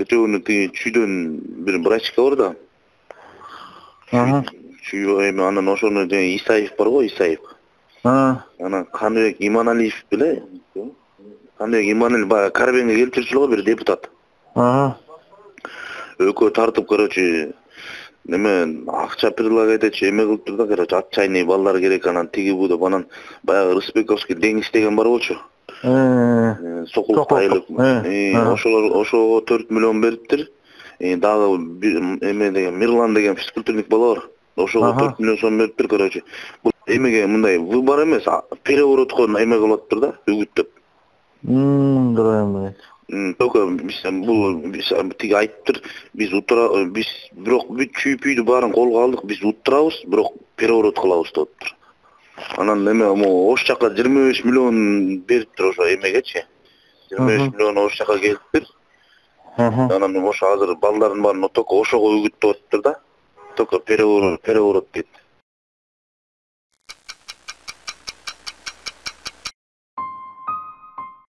Кечеөнү тиги чүйдөн бир врачка бар да. Чүй эми анан ошону Исаев бар го, Исаев. Анан Каныбек Иманалиев беле? Каныбек Иманалиев баягы Карабенге келип жүрчү го бир депутат. Экөө тартып, короче, неме акча предлагать этчи, эме кылыптыр да, короче, отчаянный балдар керек, анан тиги бу деп, анан баягы Рысбековский Деңиз деген бар болчу. Сокулук айылык. Ошого 4 миллион бериптир. Дагы эме деген Мирлан деген физкультурник бала бар. Ошого 4 миллион сом бериптир, короче. Бул эмеге мындай выбор эмес, переворотко эме кылыптыр да, үгүттөп. Только бул тиги айтыптыр, биз бирок бүт чүйпүйдү баарын колго алдык, биз уттурабыз, бирок переворот кылабыз дептир. Анан эме ош жака 25 миллион бериптир ошо эмегечи. 25 миллион ош жака келиптир. Анан ошо азыр балдардын баарын только ошого үгүттөп атыптыр да. Только переворот дейт.